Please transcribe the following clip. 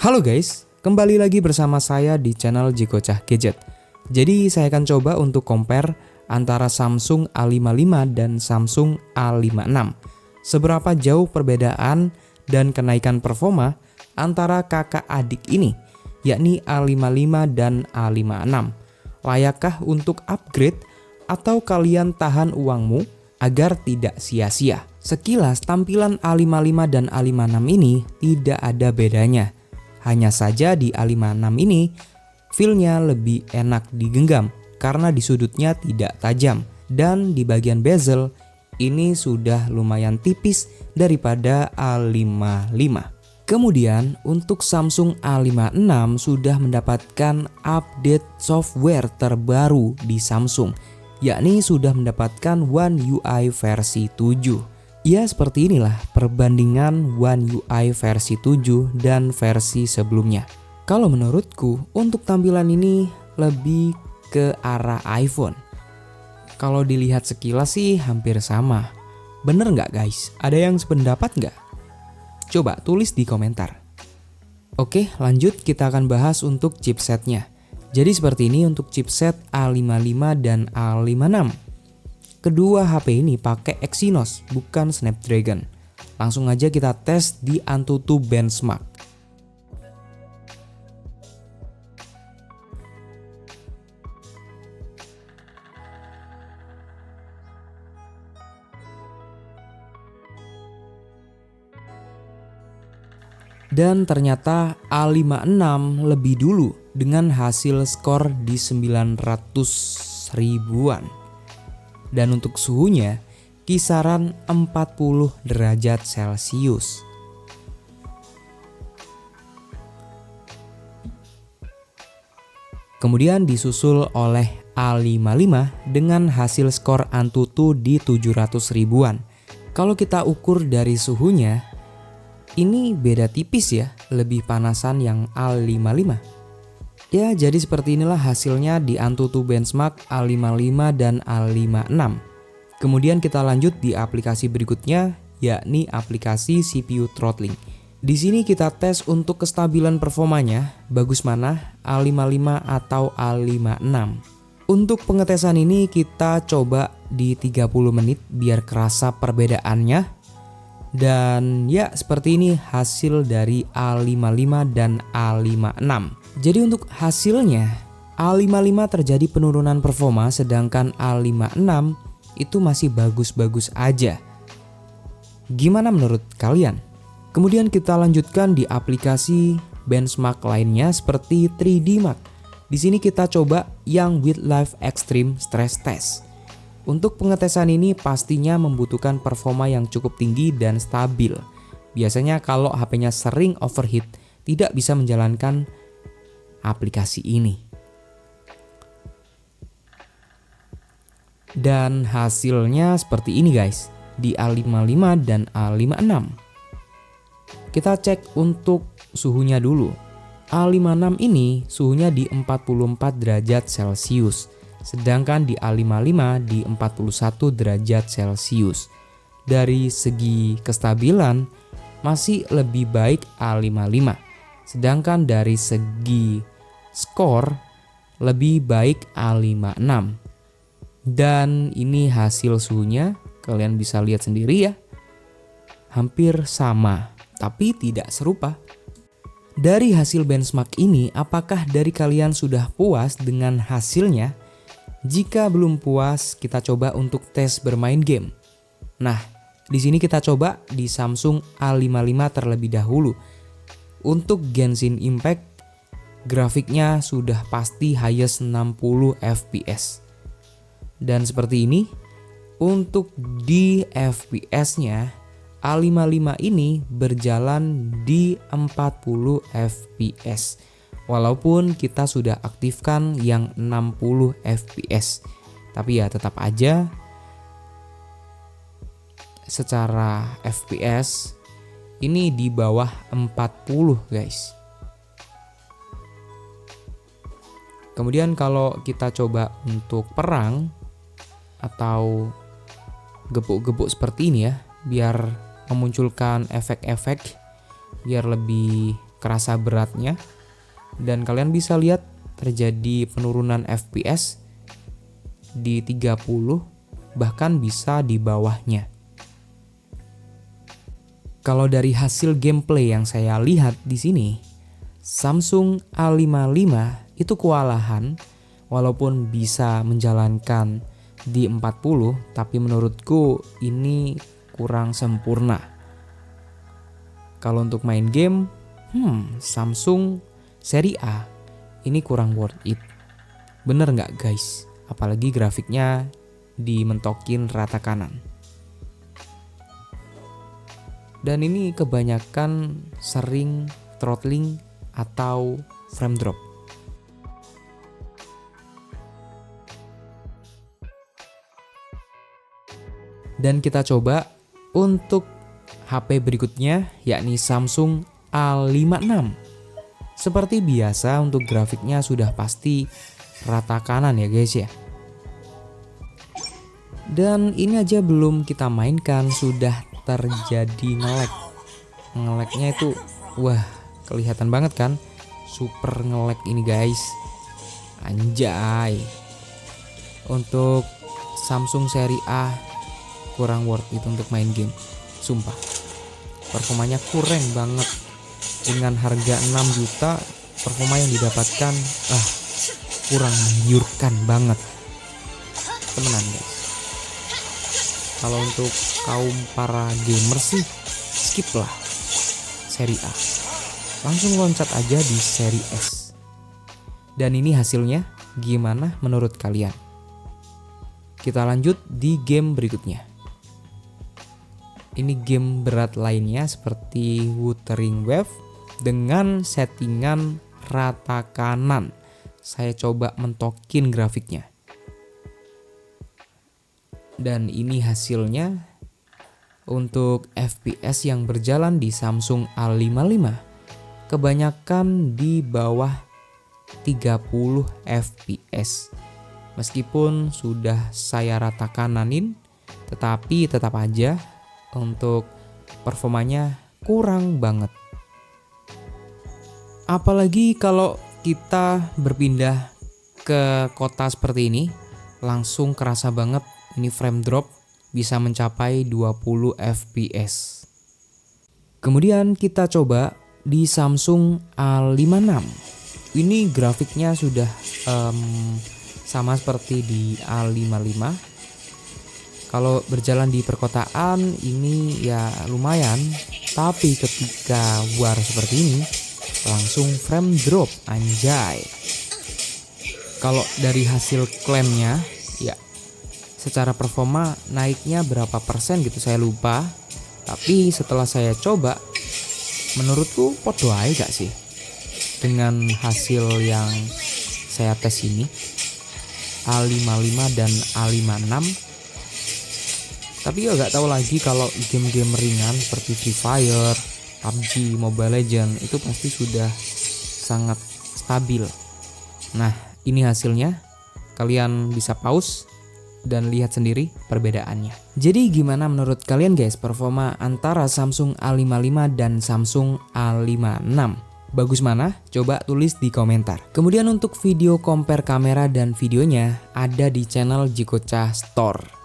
Halo guys, kembali lagi bersama saya di channel Jikocah Gadget. Jadi saya akan coba untuk compare antara Samsung A55 dan Samsung A56. Seberapa jauh perbedaan dan kenaikan performa antara kakak adik ini, yakni A55 dan A56. Layakkah untuk upgrade atau kalian tahan uangmu agar tidak sia-sia? Sekilas tampilan A55 dan A56 ini tidak ada bedanya. Hanya saja di A56 ini feel-nya lebih enak digenggam karena di sudutnya tidak tajam dan di bagian bezel ini sudah lumayan tipis daripada A55. Kemudian untuk Samsung A56 sudah mendapatkan update software terbaru di Samsung, yakni sudah mendapatkan One UI versi 7. Ya, seperti inilah perbandingan One UI versi 7 dan versi sebelumnya. Kalau menurutku untuk tampilan ini lebih ke arah iPhone. Kalau dilihat sekilas sih hampir sama. Bener nggak guys? Ada yang sependapat nggak? Coba tulis di komentar. Oke, lanjut kita akan bahas untuk chipsetnya. Jadi seperti ini untuk chipset A55 dan A56. Kedua HP ini pakai Exynos, bukan Snapdragon. Langsung aja kita tes di AnTuTu Benchmark. Dan ternyata A56 lebih dulu dengan hasil skor di 900 ribuan. Dan untuk suhunya kisaran 40 derajat Celcius. Kemudian disusul oleh A55 dengan hasil skor AnTuTu di 700 ribuan. Kalau kita ukur dari suhunya, ini beda tipis ya, lebih panasan yang A55. Ya, jadi seperti inilah hasilnya di AnTuTu Benchmark A55 dan A56. Kemudian kita lanjut di aplikasi berikutnya, yakni aplikasi CPU throttling. Di sini kita tes untuk kestabilan performanya, bagus mana A55 atau A56. Untuk pengetesan ini kita coba di 30 menit biar kerasa perbedaannya. Dan ya, seperti ini hasil dari A55 dan A56. Jadi untuk hasilnya, A55 terjadi penurunan performa sedangkan A56 itu masih bagus-bagus aja. Gimana menurut kalian? Kemudian kita lanjutkan di aplikasi benchmark lainnya seperti 3D Mark. Di sini kita coba yang with Live Extreme Stress Test. Untuk pengetesan ini pastinya membutuhkan performa yang cukup tinggi dan stabil. Biasanya kalau HP-nya sering overheat, tidak bisa menjalankan aplikasi ini. Dan hasilnya seperti ini guys, di A55 dan A56. Kita cek untuk suhunya dulu. A56 ini suhunya di 44 derajat Celcius. Sedangkan di A55 di 41 derajat Celcius. Dari segi kestabilan masih lebih baik A55. Sedangkan dari segi skor lebih baik A56. Dan ini hasil suhunya, kalian bisa lihat sendiri ya. Hampir sama, tapi tidak serupa. Dari hasil benchmark ini, apakah dari kalian sudah puas dengan hasilnya? Jika belum puas, kita coba untuk tes bermain game. Nah, di sini kita coba di Samsung A55 terlebih dahulu. Untuk Genshin Impact, grafiknya sudah pasti highest 60 fps. Dan seperti ini, untuk di fps-nya, A55 ini berjalan di 40 fps. Walaupun kita sudah aktifkan yang 60 fps. Tapi ya tetap aja secara fps ini di bawah 40 guys. Kemudian kalau kita coba untuk perang atau gebuk-gebuk seperti ini ya, biar memunculkan efek-efek biar lebih kerasa beratnya. Dan kalian bisa lihat terjadi penurunan FPS di 30, bahkan bisa di bawahnya. Kalau dari hasil gameplay yang saya lihat di sini, Samsung A55 itu kewalahan walaupun bisa menjalankan di 40, tapi menurutku ini kurang sempurna. Kalau untuk main game, Samsung seri A ini kurang worth it. Bener nggak guys? Apalagi grafiknya dimentokin rata kanan. Dan ini kebanyakan sering throttling atau frame drop. Dan kita coba untuk HP berikutnya, yakni Samsung A56. Seperti biasa untuk grafiknya sudah pasti rata kanan ya guys ya. Dan ini aja belum kita mainkan sudah terjadi nge-lag. Nge-lagnya itu wah kelihatan banget kan, super nge-lag ini guys. Anjay. Untuk Samsung seri A kurang worth it untuk main game, sumpah. Performanya kurang banget. Dengan harga 6 juta, performa yang didapatkan kurang menggiurkan banget. Temenan guys. Kalau untuk kaum para gamer sih, skip lah seri A. Langsung loncat aja di seri S. Dan ini hasilnya gimana menurut kalian? Kita lanjut di game berikutnya. Ini game berat lainnya seperti Wuthering Waves dengan settingan rata kanan. Saya coba mentokin grafiknya. Dan ini hasilnya untuk FPS yang berjalan di Samsung A55 kebanyakan di bawah 30 FPS. Meskipun sudah saya rata kananin, tetapi tetap aja untuk performanya kurang banget. Apalagi kalau kita berpindah ke kota seperti ini, langsung kerasa banget ini frame drop bisa mencapai 20 fps. Kemudian kita coba di Samsung A56. Ini grafiknya sudah sama seperti di A55. Kalau berjalan di perkotaan ini ya lumayan, tapi ketika war seperti ini langsung frame drop, anjay. Kalau dari hasil klaimnya ya secara performa naiknya berapa persen gitu saya lupa. Tapi setelah saya coba, menurutku podo ae gak sih dengan hasil yang saya tes ini, A55 dan A56. Tapi ya gak tahu lagi kalau game-game ringan seperti Free Fire, PUBG, Mobile Legends itu pasti sudah sangat stabil. Nah, ini hasilnya. Kalian bisa pause dan lihat sendiri perbedaannya. Jadi gimana menurut kalian guys performa antara Samsung A55 dan Samsung A56? Bagus mana? Coba tulis di komentar. Kemudian untuk video compare kamera dan videonya ada di channel Jikocah Store.